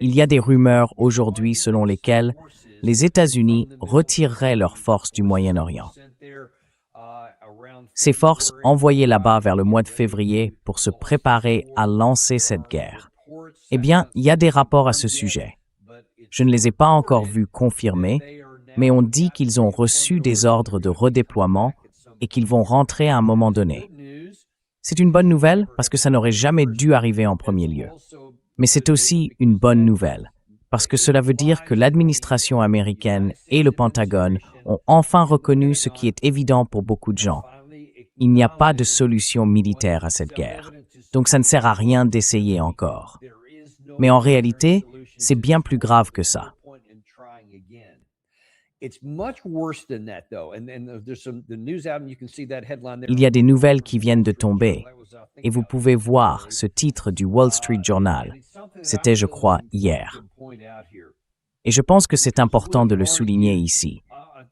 Il y a des rumeurs aujourd'hui selon lesquelles les États-Unis retireraient leurs forces du Moyen-Orient. Ces forces envoyées là-bas vers le mois de février pour se préparer à lancer cette guerre. Eh bien, il y a des rapports à ce sujet. Je ne les ai pas encore vus confirmés, mais on dit qu'ils ont reçu des ordres de redéploiement et qu'ils vont rentrer à un moment donné. C'est une bonne nouvelle parce que ça n'aurait jamais dû arriver en premier lieu. Mais c'est aussi une bonne nouvelle parce que cela veut dire que l'administration américaine et le Pentagone ont enfin reconnu ce qui est évident pour beaucoup de gens. Il n'y a pas de solution militaire à cette guerre, donc ça ne sert à rien d'essayer encore. Mais en réalité, c'est bien plus grave que ça. Il y a des nouvelles qui viennent de tomber, et vous pouvez voir ce titre du Wall Street Journal. C'était, je crois, hier. Et je pense que c'est important de le souligner ici,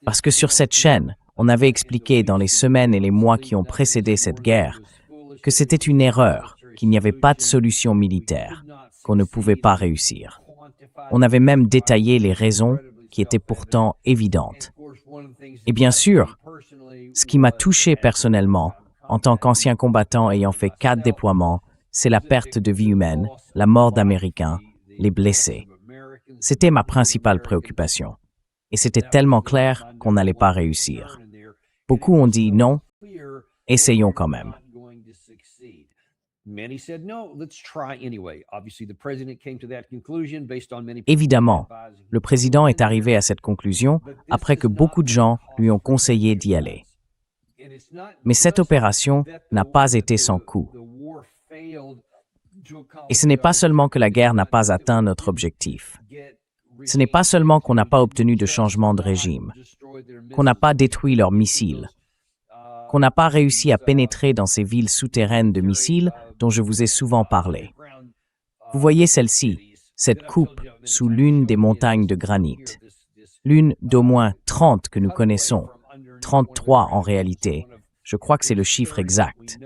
parce que sur cette chaîne, on avait expliqué dans les semaines et les mois qui ont précédé cette guerre que c'était une erreur, qu'il n'y avait pas de solution militaire, qu'on ne pouvait pas réussir. On avait même détaillé les raisons qui étaient pourtant évidentes. Et bien sûr, ce qui m'a touché personnellement, en tant qu'ancien combattant ayant fait 4 déploiements, c'est la perte de vie humaine, la mort d'Américains, les blessés. C'était ma principale préoccupation. Et c'était tellement clair qu'on n'allait pas réussir. Beaucoup ont dit non, essayons quand même. Évidemment, le président est arrivé à cette conclusion après que beaucoup de gens lui ont conseillé d'y aller. Mais cette opération n'a pas été sans coût. Et ce n'est pas seulement que la guerre n'a pas atteint notre objectif. Ce n'est pas seulement qu'on n'a pas obtenu de changement de régime, qu'on n'a pas détruit leurs missiles, qu'on n'a pas réussi à pénétrer dans ces villes souterraines de missiles dont je vous ai souvent parlé. Vous voyez celle-ci, cette coupe sous l'une des montagnes de granit. L'une d'au moins 30 que nous connaissons, 33 en réalité, je crois que c'est le chiffre exact.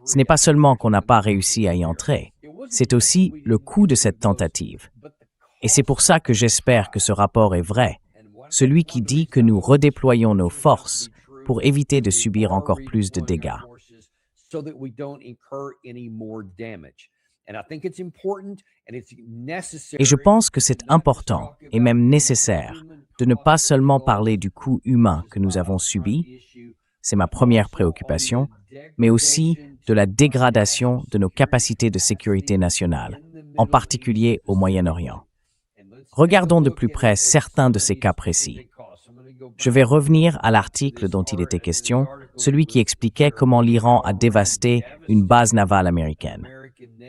Ce n'est pas seulement qu'on n'a pas réussi à y entrer, c'est aussi le coût de cette tentative. Et c'est pour ça que j'espère que ce rapport est vrai, celui qui dit que nous redéployons nos forces pour éviter de subir encore plus de dégâts. Et je pense que c'est important et même nécessaire de ne pas seulement parler du coût humain que nous avons subi, c'est ma première préoccupation, mais aussi de la dégradation de nos capacités de sécurité nationale, en particulier au Moyen-Orient. Regardons de plus près certains de ces cas précis. Je vais revenir à l'article dont il était question, celui qui expliquait comment l'Iran a dévasté une base navale américaine.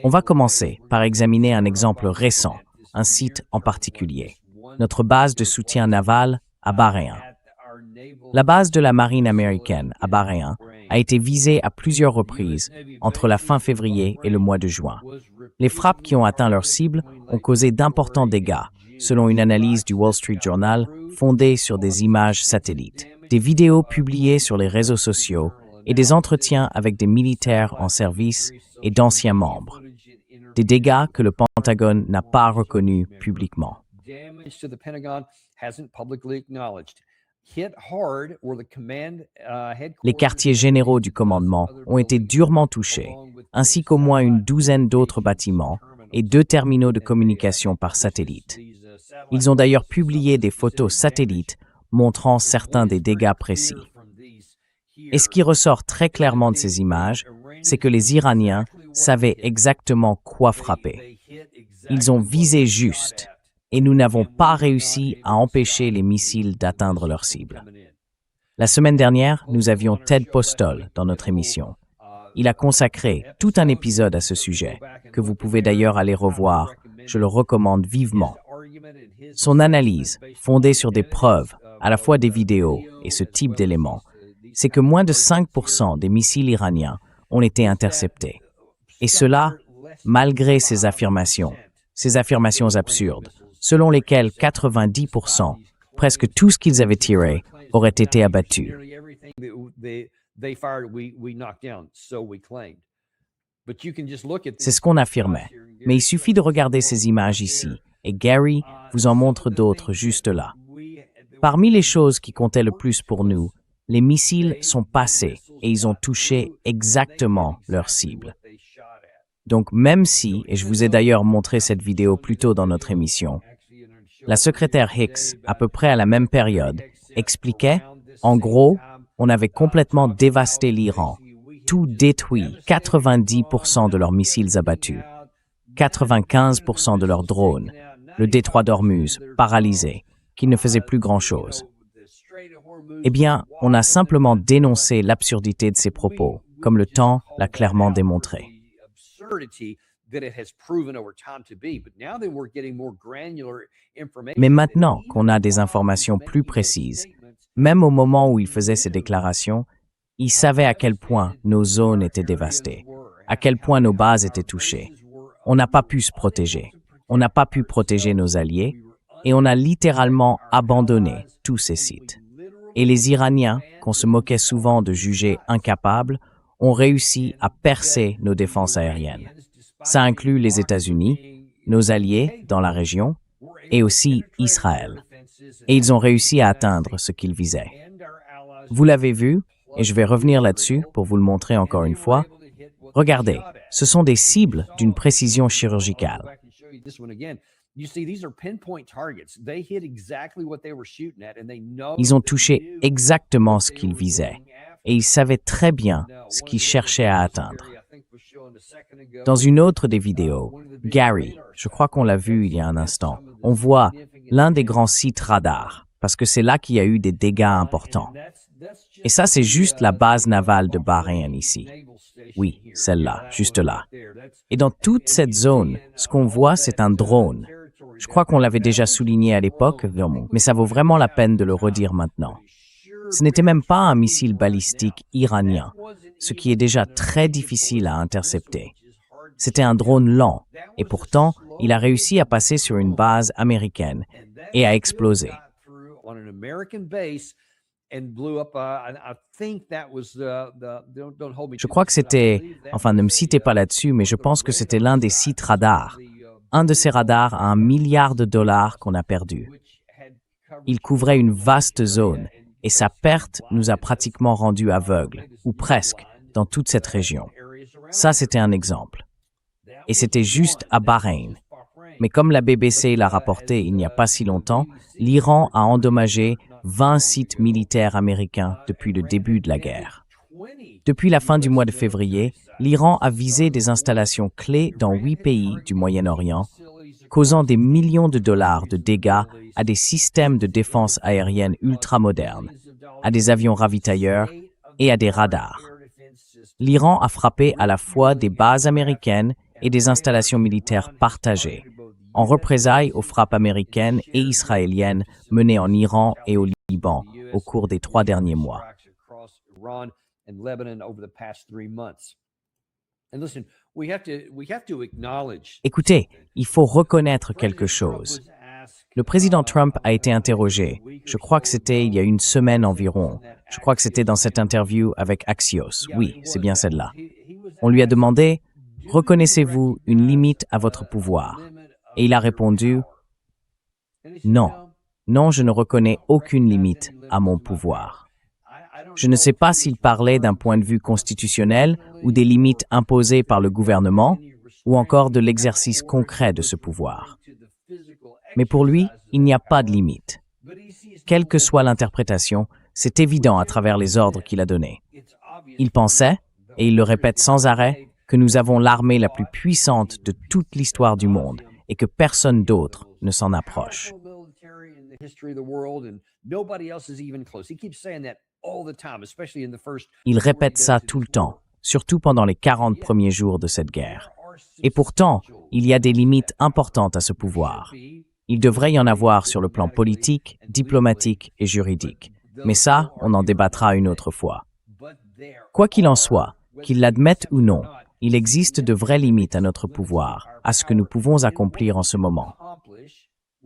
On va commencer par examiner un exemple récent, un site en particulier, notre base de soutien naval à Bahreïn. La base de la marine américaine à Bahreïn a été visée à plusieurs reprises entre la fin février et le mois de juin. Les frappes qui ont atteint leur cible ont causé d'importants dégâts, selon une analyse du Wall Street Journal fondée sur des images satellites, des vidéos publiées sur les réseaux sociaux et des entretiens avec des militaires en service et d'anciens membres. Des dégâts que le Pentagone n'a pas reconnus publiquement. Les quartiers généraux du commandement ont été durement touchés, ainsi qu'au moins une douzaine d'autres bâtiments et 2 terminaux de communication par satellite. Ils ont d'ailleurs publié des photos satellites montrant certains des dégâts précis. Et ce qui ressort très clairement de ces images, c'est que les Iraniens savaient exactement quoi frapper. Ils ont visé juste, et nous n'avons pas réussi à empêcher les missiles d'atteindre leur cible. La semaine dernière, nous avions Ted Postol dans notre émission. Il a consacré tout un épisode à ce sujet, que vous pouvez d'ailleurs aller revoir, je le recommande vivement. Son analyse, fondée sur des preuves, à la fois des vidéos et ce type d'éléments, c'est que moins de 5% des missiles iraniens ont été interceptés. Et cela, malgré ces affirmations absurdes, selon lesquelles 90%, presque tout ce qu'ils avaient tiré, aurait été abattu. C'est ce qu'on affirmait. Mais il suffit de regarder ces images ici, et Gary vous en montre d'autres juste là. Parmi les choses qui comptaient le plus pour nous, les missiles sont passés et ils ont touché exactement leur cible. Donc même si, et je vous ai d'ailleurs montré cette vidéo plus tôt dans notre émission, la secrétaire Hicks, à peu près à la même période, expliquait, en gros, on avait complètement dévasté l'Iran, tout détruit, 90% de leurs missiles abattus, 95% de leurs drones, le détroit d'Ormuz, paralysé, qui ne faisait plus grand-chose. Eh bien, on a simplement dénoncé l'absurdité de ces propos, comme le temps l'a clairement démontré. Mais maintenant qu'on a des informations plus précises, même au moment où il faisait ces déclarations, il savait à quel point nos zones étaient dévastées, à quel point nos bases étaient touchées. On n'a pas pu se protéger, on n'a pas pu protéger nos alliés, et on a littéralement abandonné tous ces sites. Et les Iraniens, qu'on se moquait souvent de juger incapables, ont réussi à percer nos défenses aériennes. Ça inclut les États-Unis, nos alliés dans la région, et aussi Israël. Et ils ont réussi à atteindre ce qu'ils visaient. Vous l'avez vu, et je vais revenir là-dessus pour vous le montrer encore une fois. Regardez, ce sont des cibles d'une précision chirurgicale. Ils ont touché exactement ce qu'ils visaient, et ils savaient très bien ce qu'ils cherchaient à atteindre. Dans une autre des vidéos, Gary, je crois qu'on l'a vu il y a un instant, on voit l'un des grands sites radars, parce que c'est là qu'il y a eu des dégâts importants. Et ça, c'est juste la base navale de Bahreïn ici. Oui, celle-là, juste là. Et dans toute cette zone, ce qu'on voit, c'est un drone. Je crois qu'on l'avait déjà souligné à l'époque, mais ça vaut vraiment la peine de le redire maintenant. Ce n'était même pas un missile balistique iranien, ce qui est déjà très difficile à intercepter. C'était un drone lent, et pourtant, il a réussi à passer sur une base américaine et à exploser. Je crois que c'était, enfin ne me citez pas là-dessus, mais je pense que c'était l'un des sites radars. Un de ces radars a $1 milliard qu'on a perdu. Il couvrait une vaste zone, et sa perte nous a pratiquement rendus aveugles, ou presque, dans toute cette région. Ça, c'était un exemple. Et c'était juste à Bahreïn. Mais comme la BBC l'a rapporté il n'y a pas si longtemps, l'Iran a endommagé 20 sites militaires américains depuis le début de la guerre. Depuis la fin du mois de février, l'Iran a visé des installations clés dans 8 pays du Moyen-Orient, causant des millions de dollars de dégâts à des systèmes de défense aérienne ultramodernes, à des avions ravitailleurs et à des radars. L'Iran a frappé à la fois des bases américaines et des installations militaires partagées, en représailles aux frappes américaines et israéliennes menées en Iran et au Liban au cours des 3 derniers mois. Écoutez, il faut reconnaître quelque chose. Le président Trump a été interrogé, je crois que c'était il y a une semaine environ, je crois que c'était dans cette interview avec Axios, oui, c'est bien celle-là. On lui a demandé, reconnaissez-vous une limite à votre pouvoir? Et il a répondu, non, non, je ne reconnais aucune limite à mon pouvoir. Je ne sais pas s'il parlait d'un point de vue constitutionnel ou des limites imposées par le gouvernement ou encore de l'exercice concret de ce pouvoir. Mais pour lui, il n'y a pas de limite. Quelle que soit l'interprétation, c'est évident à travers les ordres qu'il a donnés. Il pensait, et il le répète sans arrêt, que nous avons l'armée la plus puissante de toute l'histoire du monde et que personne d'autre ne s'en approche. Il répète ça tout le temps, surtout pendant les 40 premiers jours de cette guerre. Et pourtant, il y a des limites importantes à ce pouvoir. Il devrait y en avoir sur le plan politique, diplomatique et juridique. Mais ça, on en débattra une autre fois. Quoi qu'il en soit, qu'il l'admette ou non, il existe de vraies limites à notre pouvoir, à ce que nous pouvons accomplir en ce moment.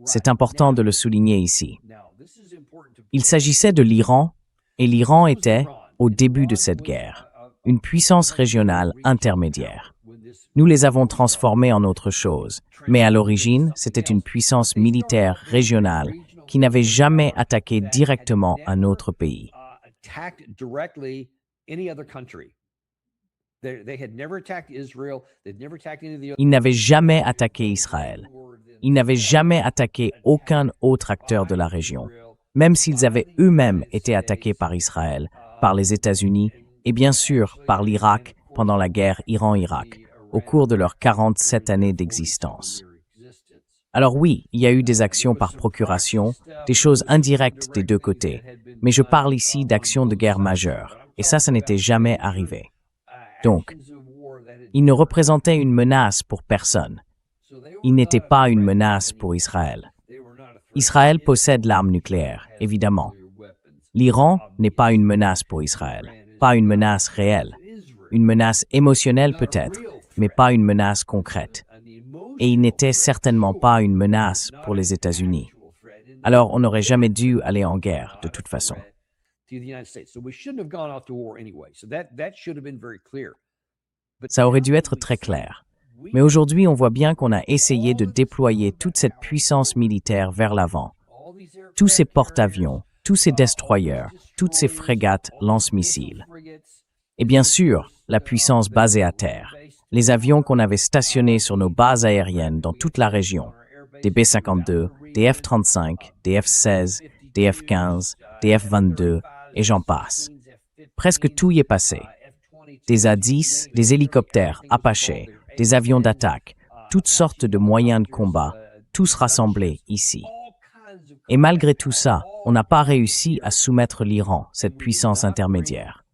C'est important de le souligner ici. Il s'agissait de l'Iran, et l'Iran était, au début de cette guerre, une puissance régionale intermédiaire. Nous les avons transformés en autre chose. Mais à l'origine, c'était une puissance militaire régionale qui n'avait jamais attaqué directement un autre pays. Ils n'avaient jamais attaqué Israël. Ils n'avaient jamais attaqué aucun autre acteur de la région, même s'ils avaient eux-mêmes été attaqués par Israël, par les États-Unis et bien sûr par l'Irak pendant la guerre Iran-Irak, au cours de leurs 47 années d'existence. Alors oui, il y a eu des actions par procuration, des choses indirectes des deux côtés, mais je parle ici d'actions de guerre majeures, et ça n'était jamais arrivé. Donc, ils ne représentaient une menace pour personne. Ils n'étaient pas une menace pour Israël. Israël possède l'arme nucléaire, évidemment. L'Iran n'est pas une menace pour Israël, pas une menace réelle. Une menace émotionnelle peut-être, mais pas une menace concrète. Et il n'était certainement pas une menace pour les États-Unis. Alors on n'aurait jamais dû aller en guerre, de toute façon. Ça aurait dû être très clair. Mais aujourd'hui, on voit bien qu'on a essayé de déployer toute cette puissance militaire vers l'avant. Tous ces porte-avions, tous ces destroyers, toutes ces frégates lance-missiles. Et bien sûr, la puissance basée à terre. Les avions qu'on avait stationnés sur nos bases aériennes dans toute la région. Des B-52, des F-35, des F-16, des F-15, des F-22, et j'en passe. Presque tout y est passé. Des A-10, des hélicoptères Apache, des avions d'attaque, toutes sortes de moyens de combat, tous rassemblés ici. Et malgré tout ça, on n'a pas réussi à soumettre l'Iran, cette puissance intermédiaire.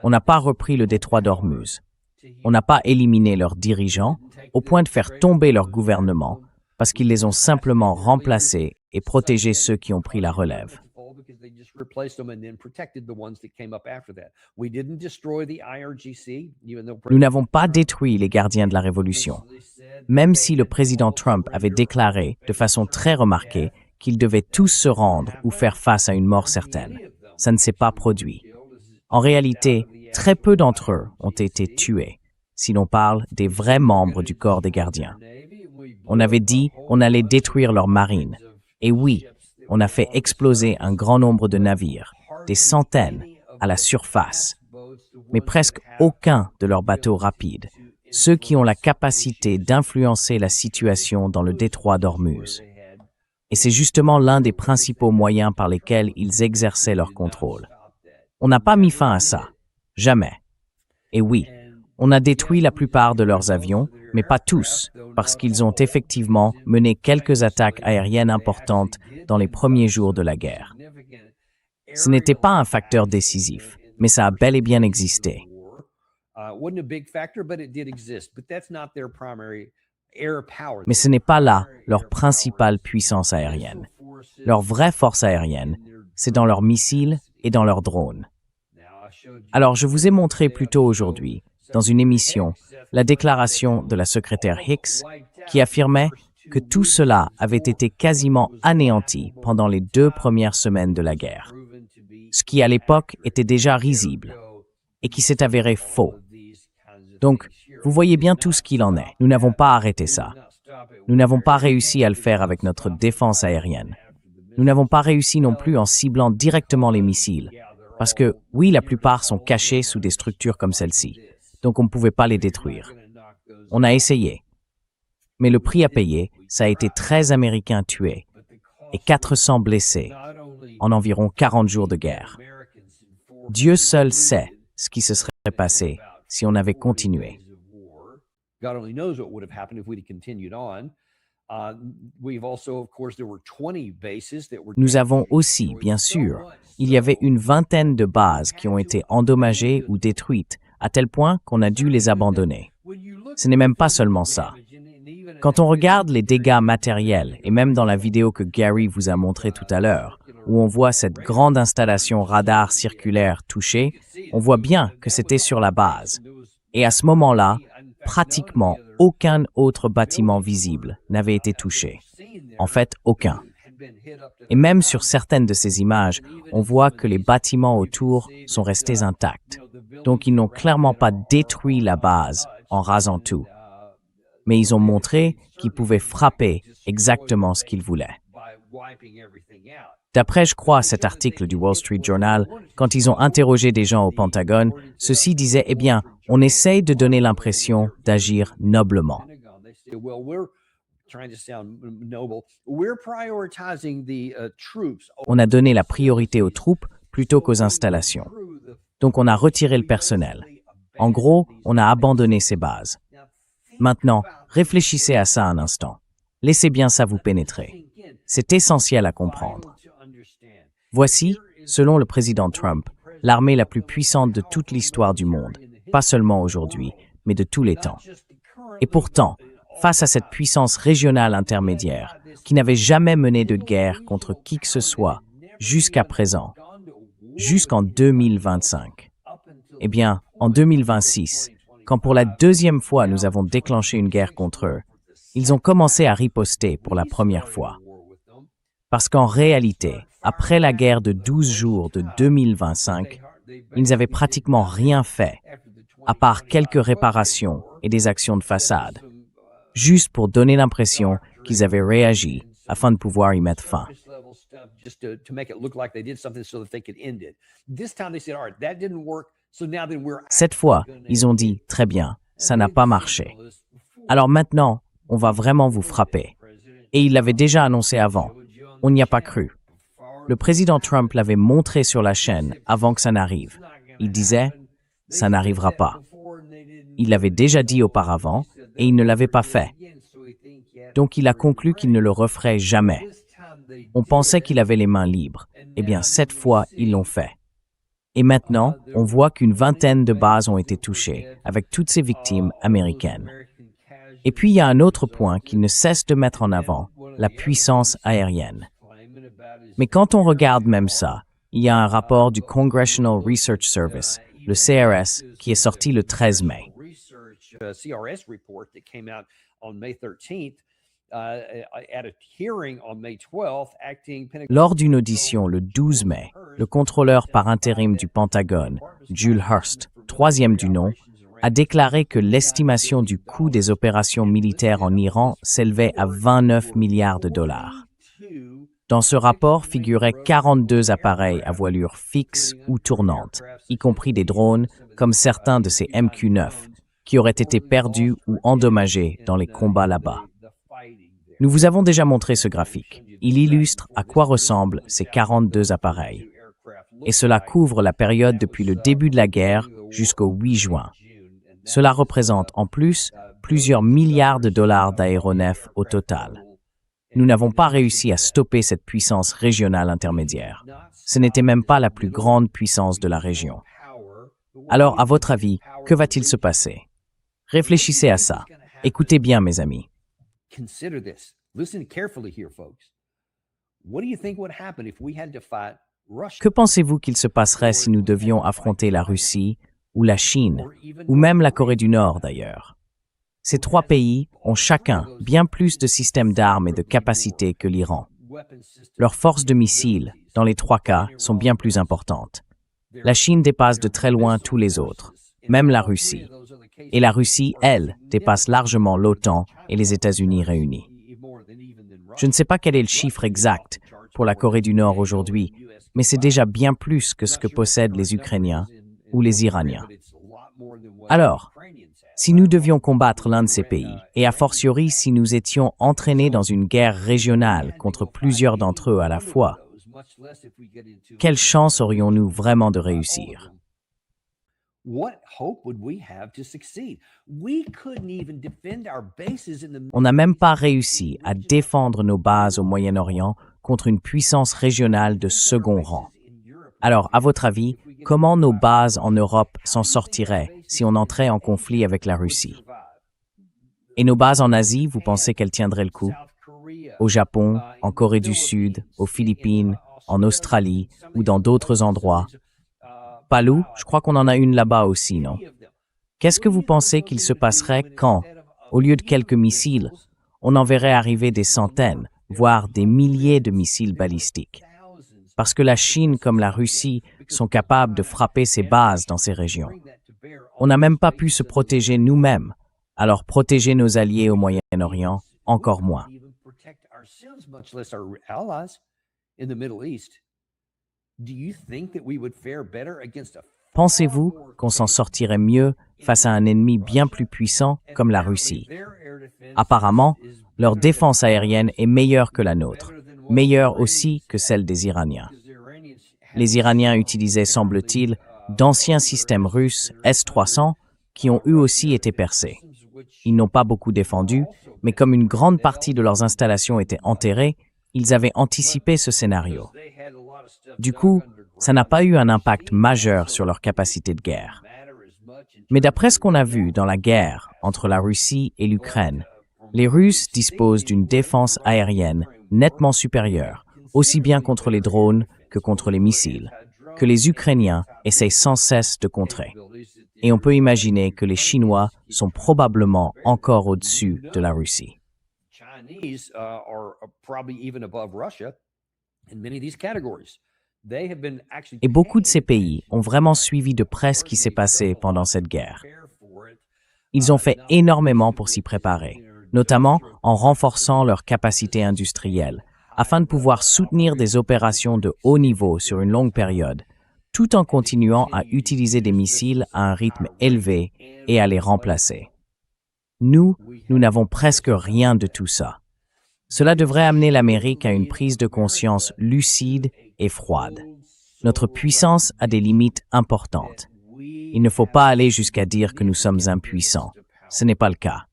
On n'a pas repris le détroit d'Ormuz. On n'a pas éliminé leurs dirigeants au point de faire tomber leur gouvernement parce qu'ils les ont simplement remplacés et protégé ceux qui ont pris la relève. Nous n'avons pas détruit les gardiens de la Révolution, même si le président Trump avait déclaré de façon très remarquée qu'ils devaient tous se rendre ou faire face à une mort certaine. Ça ne s'est pas produit. En réalité, très peu d'entre eux ont été tués, si l'on parle des vrais membres du corps des gardiens. On avait dit qu'on allait détruire leur marine. Et oui, on a fait exploser un grand nombre de navires, des centaines, à la surface. Mais presque aucun de leurs bateaux rapides, ceux qui ont la capacité d'influencer la situation dans le détroit d'Ormuz. Et c'est justement l'un des principaux moyens par lesquels ils exerçaient leur contrôle. On n'a pas mis fin à ça. Jamais. Et oui, on a détruit la plupart de leurs avions, mais pas tous, parce qu'ils ont effectivement mené quelques attaques aériennes importantes dans les premiers jours de la guerre. Ce n'était pas un facteur décisif, mais ça a bel et bien existé. Mais ce n'est pas là leur principale puissance aérienne. Leur vraie force aérienne, c'est dans leurs missiles et dans leurs drones. Alors, je vous ai montré plus tôt aujourd'hui, dans une émission, la déclaration de la secrétaire Hicks qui affirmait que tout cela avait été quasiment anéanti pendant les 2 premières semaines de la guerre, ce qui à l'époque était déjà risible et qui s'est avéré faux. Donc, vous voyez bien tout ce qu'il en est. Nous n'avons pas arrêté ça. Nous n'avons pas réussi à le faire avec notre défense aérienne. Nous n'avons pas réussi non plus en ciblant directement les missiles, parce que, oui, la plupart sont cachés sous des structures comme celle-ci, donc on ne pouvait pas les détruire. On a essayé. Mais le prix à payer, ça a été 13 Américains tués et 400 blessés en environ 40 jours de guerre. Dieu seul sait ce qui se serait passé si on avait continué. Nous avons aussi, bien sûr, il y avait une vingtaine de bases qui ont été endommagées ou détruites, à tel point qu'on a dû les abandonner. Ce n'est même pas seulement ça. Quand on regarde les dégâts matériels, et même dans la vidéo que Gary vous a montrée tout à l'heure, où on voit cette grande installation radar circulaire touchée, on voit bien que c'était sur la base. Et à ce moment-là, pratiquement aucun autre bâtiment visible n'avait été touché. En fait, aucun. Et même sur certaines de ces images, on voit que les bâtiments autour sont restés intacts. Donc ils n'ont clairement pas détruit la base en rasant tout. mais ils ont montré qu'ils pouvaient frapper exactement ce qu'ils voulaient. D'après, je crois, cet article du Wall Street Journal, quand ils ont interrogé des gens au Pentagone, ceux-ci disaient, eh bien, on essaye de donner l'impression d'agir noblement. On a donné la priorité aux troupes plutôt qu'aux installations. Donc on a retiré le personnel. En gros, on a abandonné ces bases. Maintenant, réfléchissez à ça un instant. Laissez bien ça vous pénétrer. C'est essentiel à comprendre. Voici, selon le président Trump, l'armée la plus puissante de toute l'histoire du monde, pas seulement aujourd'hui, mais de tous les temps. Et pourtant, face à cette puissance régionale intermédiaire, qui n'avait jamais mené de guerre contre qui que ce soit jusqu'à présent, jusqu'en 2025, eh bien, en 2026, quand pour la deuxième fois nous avons déclenché une guerre contre eux, ils ont commencé à riposter pour la première fois. Parce qu'en réalité, après la guerre de 12 jours de 2025, ils n'avaient pratiquement rien fait, à part quelques réparations et des actions de façade, juste pour donner l'impression qu'ils avaient réagi afin de pouvoir y mettre fin. Cette fois, ils ont dit « Très bien, ça n'a pas marché. Alors maintenant, on va vraiment vous frapper. » Et ils l'avaient déjà annoncé avant. On n'y a pas cru. Le président Trump l'avait montré sur la chaîne avant que ça n'arrive. Il disait « Ça n'arrivera pas. » Il l'avait déjà dit auparavant et il ne l'avait pas fait. Donc il a conclu qu'il ne le referait jamais. On pensait qu'il avait les mains libres. Eh bien, cette fois, ils l'ont fait. Et maintenant, on voit qu'une vingtaine de bases ont été touchées, avec toutes ces victimes américaines. Et puis, il y a un autre point qu'il ne cesse de mettre en avant, la puissance aérienne. Mais quand on regarde même ça, il y a un rapport du Congressional Research Service, le CRS, qui est sorti le 13 mai. Lors d'une audition le 12 mai, le contrôleur par intérim du Pentagone, Jules Hurst, troisième du nom, a déclaré que l'estimation du coût des opérations militaires en Iran s'élevait à 29 milliards de dollars. Dans ce rapport figuraient 42 appareils à voilure fixe ou tournante, y compris des drones, comme certains de ces MQ-9, qui auraient été perdus ou endommagés dans les combats là-bas. Nous vous avons déjà montré ce graphique. Il illustre à quoi ressemblent ces 42 appareils. Et cela couvre la période depuis le début de la guerre jusqu'au 8 juin. Cela représente en plus plusieurs milliards de dollars d'aéronefs au total. Nous n'avons pas réussi à stopper cette puissance régionale intermédiaire. Ce n'était même pas la plus grande puissance de la région. Alors, à votre avis, que va-t-il se passer? Réfléchissez à ça. Écoutez bien, mes amis. Consider this. Listen carefully here, folks. What do you think would happen if we had to fight Russia? Que pensez-vous qu'il se passerait si nous devions affronter la Russie ou la Chine, ou même la Corée du Nord d'ailleurs? Ces trois pays ont chacun bien plus de systèmes d'armes et de capacités que l'Iran. Leurs forces de missiles, dans les trois cas, sont bien plus importantes. La Chine dépasse de très loin tous les autres, même la Russie. Et la Russie, elle, dépasse largement l'OTAN et les États-Unis réunis. Je ne sais pas quel est le chiffre exact pour la Corée du Nord aujourd'hui, mais c'est déjà bien plus que ce que possèdent les Ukrainiens ou les Iraniens. Alors, si nous devions combattre l'un de ces pays, et a fortiori si nous étions entraînés dans une guerre régionale contre plusieurs d'entre eux à la fois, quelle chance aurions-nous vraiment de réussir? On n'a même pas réussi à défendre nos bases au Moyen-Orient contre une puissance régionale de second rang. Alors, à votre avis, comment nos bases en Europe s'en sortiraient si on entrait en conflit avec la Russie? Et nos bases en Asie, vous pensez qu'elles tiendraient le coup? Au Japon, en Corée du Sud, aux Philippines, en Australie ou dans d'autres endroits? Palu, je crois qu'on en a une là-bas aussi, non? Qu'est-ce que vous pensez qu'il se passerait quand, au lieu de quelques missiles, on en verrait arriver des centaines, voire des milliers de missiles balistiques? Parce que la Chine comme la Russie sont capables de frapper ces bases dans ces régions. On n'a même pas pu se protéger nous-mêmes, Alors protéger nos alliés au Moyen-Orient, encore moins. Pensez-vous qu'on s'en sortirait mieux face à un ennemi bien plus puissant comme la Russie? Apparemment, leur défense aérienne est meilleure que la nôtre, meilleure aussi que celle des Iraniens. Les Iraniens utilisaient, semble-t-il, d'anciens systèmes russes S-300 qui ont eux aussi été percés. Ils n'ont pas beaucoup défendu, mais comme une grande partie de leurs installations étaient enterrées, ils avaient anticipé ce scénario. Du coup, ça n'a pas eu un impact majeur sur leur capacité de guerre. Mais d'après ce qu'on a vu dans la guerre entre la Russie et l'Ukraine, les Russes disposent d'une défense aérienne nettement supérieure, aussi bien contre les drones que contre les missiles, que les Ukrainiens essayent sans cesse de contrer. Et on peut imaginer que les Chinois sont probablement encore au-dessus de la Russie. Et beaucoup de ces pays ont vraiment suivi de près ce qui s'est passé pendant cette guerre. Ils ont fait énormément pour s'y préparer, notamment en renforçant leur capacité industrielle, afin de pouvoir soutenir des opérations de haut niveau sur une longue période, tout en continuant à utiliser des missiles à un rythme élevé et à les remplacer. Nous n'avons presque rien de tout ça. Cela devrait amener l'Amérique à une prise de conscience lucide et froide. Notre puissance a des limites importantes. Il ne faut pas aller jusqu'à dire que nous sommes impuissants. Ce n'est pas le cas.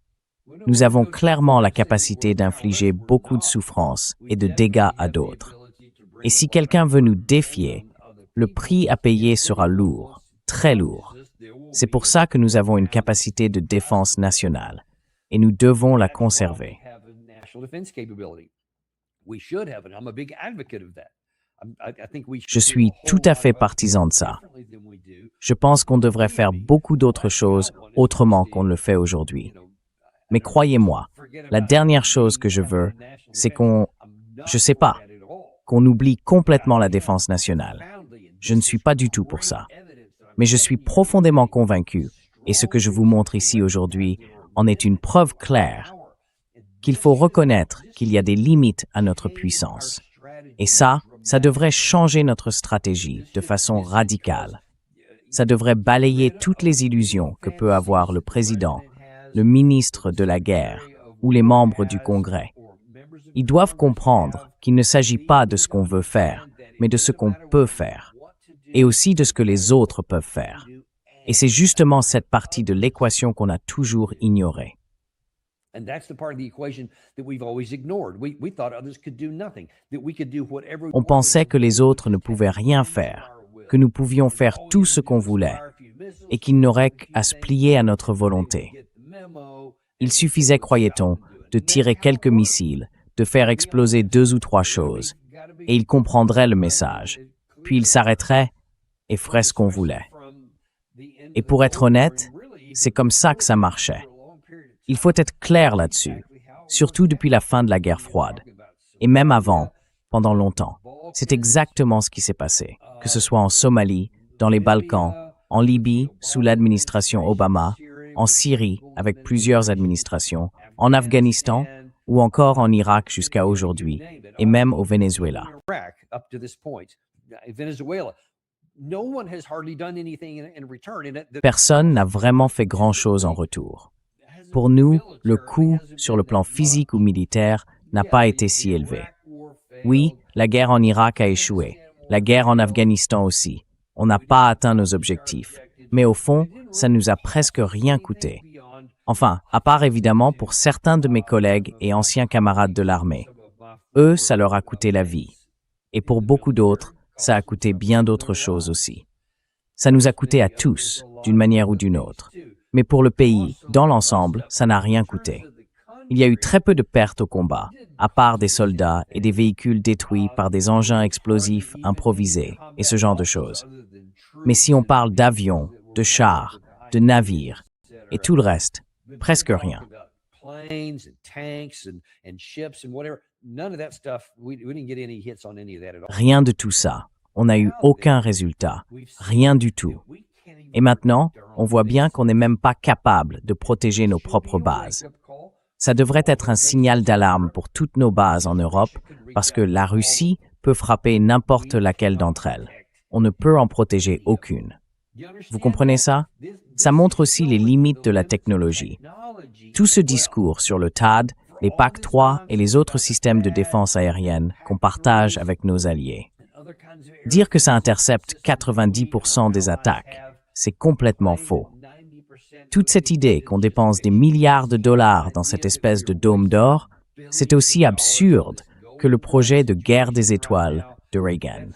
Nous avons clairement la capacité d'infliger beaucoup de souffrance et de dégâts à d'autres. Et si quelqu'un veut nous défier, le prix à payer sera lourd, très lourd. C'est pour ça que nous avons une capacité de défense nationale, et nous devons la conserver. Je suis tout à fait partisan de ça. Je pense qu'on devrait faire beaucoup d'autres choses autrement qu'on ne le fait aujourd'hui. Mais croyez-moi, la dernière chose que je veux, c'est qu'on oublie complètement la défense nationale. Je ne suis pas du tout pour ça. Mais je suis profondément convaincu, et ce que je vous montre ici aujourd'hui en est une preuve claire, qu'il faut reconnaître qu'il y a des limites à notre puissance. Et ça devrait changer notre stratégie de façon radicale. Ça devrait balayer toutes les illusions que peut avoir le président, le ministre de la guerre ou les membres du Congrès. Ils doivent comprendre qu'il ne s'agit pas de ce qu'on veut faire, mais de ce qu'on peut faire, et aussi de ce que les autres peuvent faire. Et c'est justement cette partie de l'équation qu'on a toujours ignorée. On pensait que les autres ne pouvaient rien faire, que nous pouvions faire tout ce qu'on voulait, et qu'ils n'auraient qu'à se plier à notre volonté. Il suffisait, croyait-on, de tirer quelques missiles, de faire exploser 2 ou 3 choses, et ils comprendraient le message, puis ils s'arrêteraient et feraient ce qu'on voulait. Et pour être honnête, c'est comme ça que ça marchait. Il faut être clair là-dessus, surtout depuis la fin de la guerre froide, et même avant, pendant longtemps. C'est exactement ce qui s'est passé, que ce soit en Somalie, dans les Balkans, en Libye sous l'administration Obama, en Syrie avec plusieurs administrations, en Afghanistan ou encore en Irak jusqu'à aujourd'hui, et même au Venezuela. Personne n'a vraiment fait grand-chose en retour. Pour nous, le coût, sur le plan physique ou militaire, n'a pas été si élevé. Oui, la guerre en Irak a échoué, la guerre en Afghanistan aussi. On n'a pas atteint nos objectifs. Mais au fond, ça nous a presque rien coûté. Enfin, à part évidemment pour certains de mes collègues et anciens camarades de l'armée. Eux, ça leur a coûté la vie. Et pour beaucoup d'autres, ça a coûté bien d'autres choses aussi. Ça nous a coûté à tous, d'une manière ou d'une autre. Mais pour le pays, dans l'ensemble, ça n'a rien coûté. Il y a eu très peu de pertes au combat, à part des soldats et des véhicules détruits par des engins explosifs improvisés et ce genre de choses. Mais si on parle d'avions, de chars, de navires et tout le reste, presque rien. Rien de tout ça. On n'a eu aucun résultat. Rien du tout. Et maintenant, on voit bien qu'on n'est même pas capable de protéger nos propres bases. Ça devrait être un signal d'alarme pour toutes nos bases en Europe, parce que la Russie peut frapper n'importe laquelle d'entre elles. On ne peut en protéger aucune. Vous comprenez ça? Ça montre aussi les limites de la technologie. Tout ce discours sur le THAAD, les PAC-3 et les autres systèmes de défense aérienne qu'on partage avec nos alliés. Dire que ça intercepte 90% des attaques, c'est complètement faux. Toute cette idée qu'on dépense des milliards de dollars dans cette espèce de dôme d'or, c'est aussi absurde que le projet de guerre des étoiles de Reagan.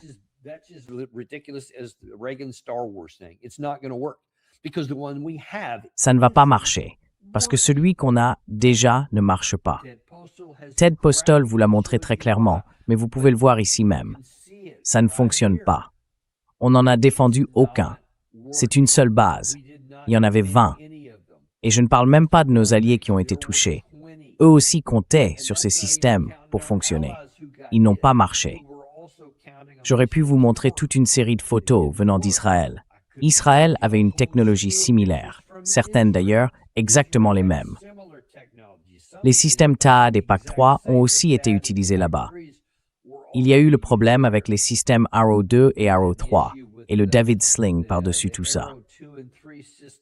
Ça ne va pas marcher, parce que celui qu'on a déjà ne marche pas. Ted Postol vous l'a montré très clairement, mais vous pouvez le voir ici même. Ça ne fonctionne pas. On n'en a défendu aucun. C'est une seule base. Il y en avait 20. Et je ne parle même pas de nos alliés qui ont été touchés. Eux aussi comptaient sur ces systèmes pour fonctionner. Ils n'ont pas marché. J'aurais pu vous montrer toute une série de photos venant d'Israël. Israël avait une technologie similaire, certaines d'ailleurs exactement les mêmes. Les systèmes THAAD et PAC-3 ont aussi été utilisés là-bas. Il y a eu le problème avec les systèmes Arrow 2 et Arrow 3 et le David Sling par-dessus tout ça.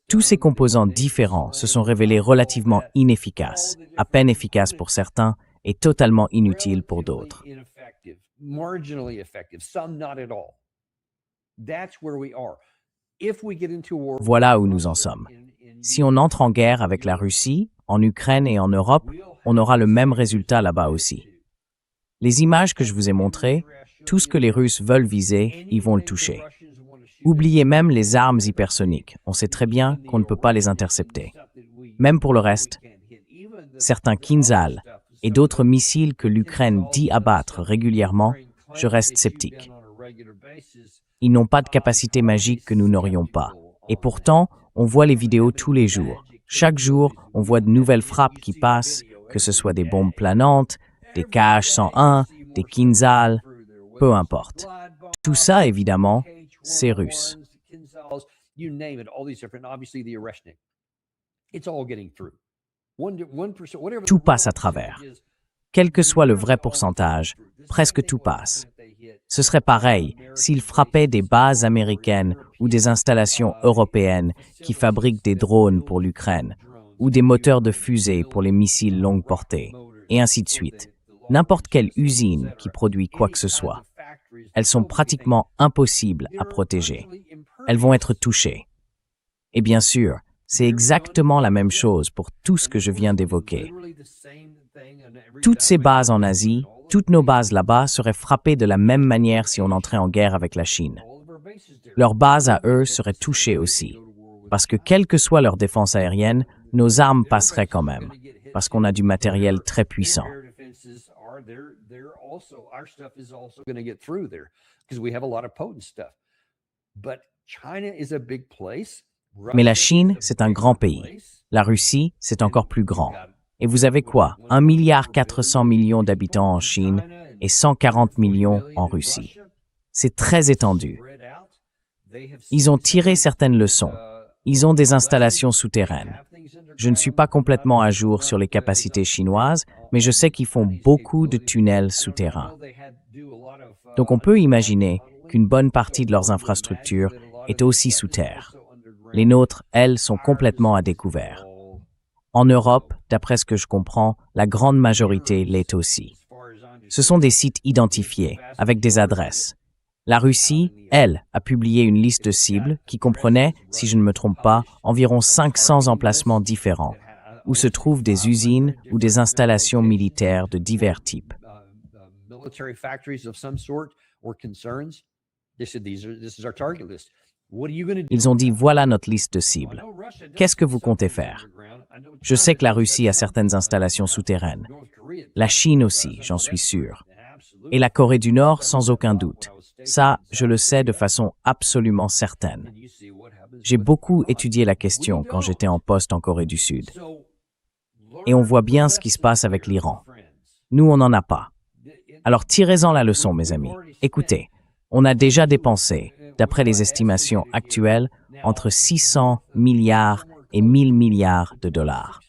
Tous ces composants différents se sont révélés relativement inefficaces, à peine efficaces pour certains et totalement inutiles pour d'autres. Voilà où nous en sommes. Si on entre en guerre avec la Russie, en Ukraine et en Europe, on aura le même résultat là-bas aussi. Les images que je vous ai montrées, tout ce que les Russes veulent viser, ils vont le toucher. Oubliez même les armes hypersoniques. On sait très bien qu'on ne peut pas les intercepter. Même pour le reste, certains Kinzhal et d'autres missiles que l'Ukraine dit abattre régulièrement, je reste sceptique. Ils n'ont pas de capacité magique que nous n'aurions pas. Et pourtant, on voit les vidéos tous les jours. Chaque jour, on voit de nouvelles frappes qui passent, que ce soit des bombes planantes, des Kh-101, des Kinzhal, peu importe. Tout ça, évidemment, c'est russe. Tout passe à travers. Quel que soit le vrai pourcentage, presque tout passe. Ce serait pareil s'ils frappaient des bases américaines ou des installations européennes qui fabriquent des drones pour l'Ukraine, ou des moteurs de fusée pour les missiles longue portée, et ainsi de suite. N'importe quelle usine qui produit quoi que ce soit. Elles sont pratiquement impossibles à protéger. Elles vont être touchées. Et bien sûr, c'est exactement la même chose pour tout ce que je viens d'évoquer. Toutes ces bases en Asie, toutes nos bases là-bas seraient frappées de la même manière si on entrait en guerre avec la Chine. Leurs bases à eux seraient touchées aussi. Parce que quelle que soit leur défense aérienne, nos armes passeraient quand même. Parce qu'on a du matériel très puissant. Mais la Chine, c'est un grand pays. La Russie, c'est encore plus grand. Et vous avez quoi? 1,4 milliard d'habitants en Chine et 140 millions en Russie. C'est très étendu. Ils ont tiré certaines leçons. Ils ont des installations souterraines. Je ne suis pas complètement à jour sur les capacités chinoises, mais je sais qu'ils font beaucoup de tunnels souterrains. Donc on peut imaginer qu'une bonne partie de leurs infrastructures est aussi sous terre. Les nôtres, elles, sont complètement à découvert. En Europe, d'après ce que je comprends, la grande majorité l'est aussi. Ce sont des sites identifiés, avec des adresses. La Russie, elle, a publié une liste de cibles qui comprenait, si je ne me trompe pas, environ 500 emplacements différents, où se trouvent des usines ou des installations militaires de divers types. Ils ont dit, voilà notre liste de cibles. Qu'est-ce que vous comptez faire? Je sais que la Russie a certaines installations souterraines. La Chine aussi, j'en suis sûr. Et la Corée du Nord, sans aucun doute. Ça, je le sais de façon absolument certaine. J'ai beaucoup étudié la question quand j'étais en poste en Corée du Sud. Et on voit bien ce qui se passe avec l'Iran. Nous, on n'en a pas. Alors tirez-en la leçon, mes amis. Écoutez, on a déjà dépensé, d'après les estimations actuelles, entre 600 milliards et 1000 milliards de dollars.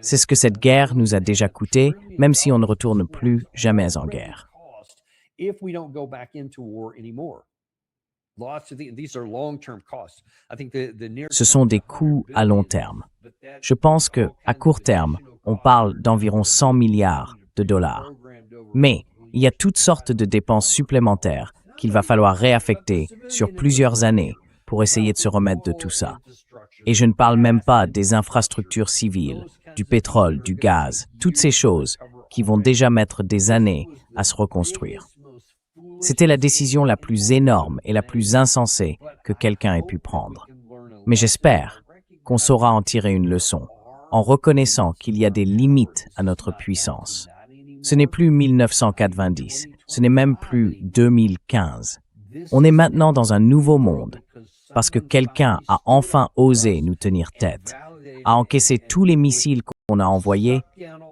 C'est ce que cette guerre nous a déjà coûté, même si on ne retourne plus jamais en guerre. Ce sont des coûts à long terme. Je pense que, à court terme, on parle d'environ 100 milliards de dollars. Mais il y a toutes sortes de dépenses supplémentaires qu'il va falloir réaffecter sur plusieurs années pour essayer de se remettre de tout ça. Et je ne parle même pas des infrastructures civiles, du pétrole, du gaz, toutes ces choses qui vont déjà mettre des années à se reconstruire. C'était la décision la plus énorme et la plus insensée que quelqu'un ait pu prendre. Mais j'espère qu'on saura en tirer une leçon, en reconnaissant qu'il y a des limites à notre puissance. Ce n'est plus 1990, ce n'est même plus 2015. On est maintenant dans un nouveau monde, parce que quelqu'un a enfin osé nous tenir tête, a encaissé tous les missiles qu'on a envoyés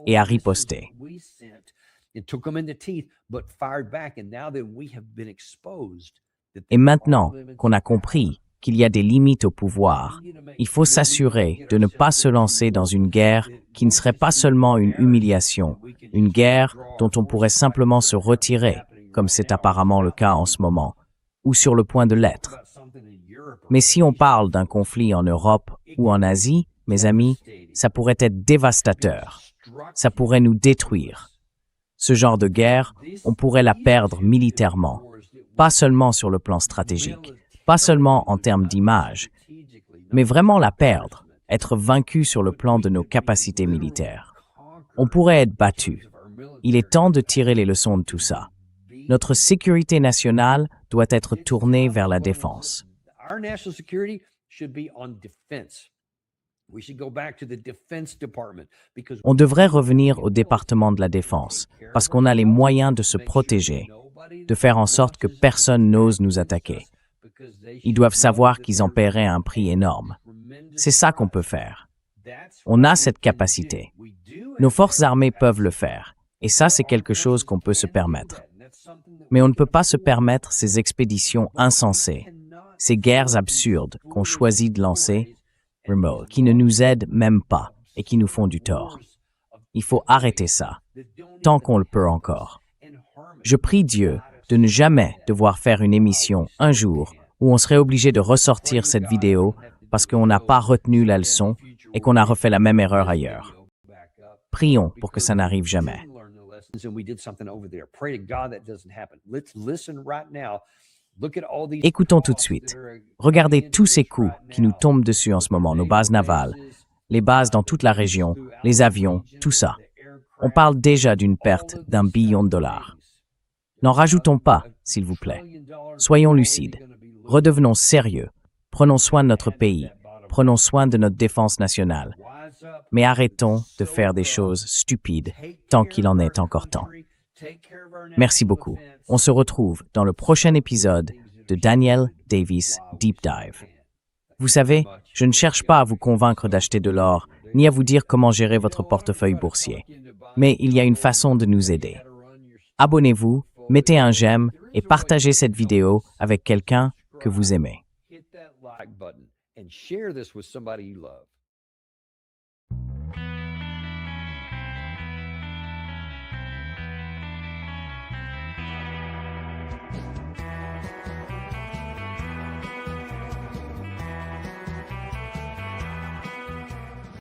et a riposté. Et maintenant qu'on a compris qu'il y a des limites au pouvoir, il faut s'assurer de ne pas se lancer dans une guerre qui ne serait pas seulement une humiliation, une guerre dont on pourrait simplement se retirer, comme c'est apparemment le cas en ce moment, ou sur le point de l'être. Mais si on parle d'un conflit en Europe ou en Asie, mes amis, ça pourrait être dévastateur. Ça pourrait nous détruire. Ce genre de guerre, on pourrait la perdre militairement, pas seulement sur le plan stratégique, pas seulement en termes d'image, mais vraiment la perdre, être vaincu sur le plan de nos capacités militaires. On pourrait être battu. Il est temps de tirer les leçons de tout ça. Notre sécurité nationale doit être tournée vers la défense. On devrait revenir au département de la défense parce qu'on a les moyens de se protéger, de faire en sorte que personne n'ose nous attaquer. Ils doivent savoir qu'ils en paieraient un prix énorme. C'est ça qu'on peut faire. On a cette capacité. Nos forces armées peuvent le faire, et ça, c'est quelque chose qu'on peut se permettre. Mais on ne peut pas se permettre ces expéditions insensées, ces guerres absurdes qu'on choisit de lancer, qui ne nous aident même pas et qui nous font du tort. Il faut arrêter ça, tant qu'on le peut encore. Je prie Dieu de ne jamais devoir faire une émission un jour où on serait obligé de ressortir cette vidéo parce qu'on n'a pas retenu la leçon et qu'on a refait la même erreur ailleurs. Prions pour que ça n'arrive jamais. Écoutons tout de suite. Regardez tous ces coups qui nous tombent dessus en ce moment, nos bases navales, les bases dans toute la région, les avions, tout ça. On parle déjà d'une perte d'1 billion de dollars. N'en rajoutons pas, s'il vous plaît. Soyons lucides. Redevenons sérieux. Prenons soin de notre pays. Prenons soin de notre défense nationale. Mais arrêtons de faire des choses stupides tant qu'il en est encore temps. Merci beaucoup. On se retrouve dans le prochain épisode de Daniel Davis Deep Dive. Vous savez, je ne cherche pas à vous convaincre d'acheter de l'or, ni à vous dire comment gérer votre portefeuille boursier. Mais il y a une façon de nous aider. Abonnez-vous, mettez un j'aime et partagez cette vidéo avec quelqu'un que vous aimez.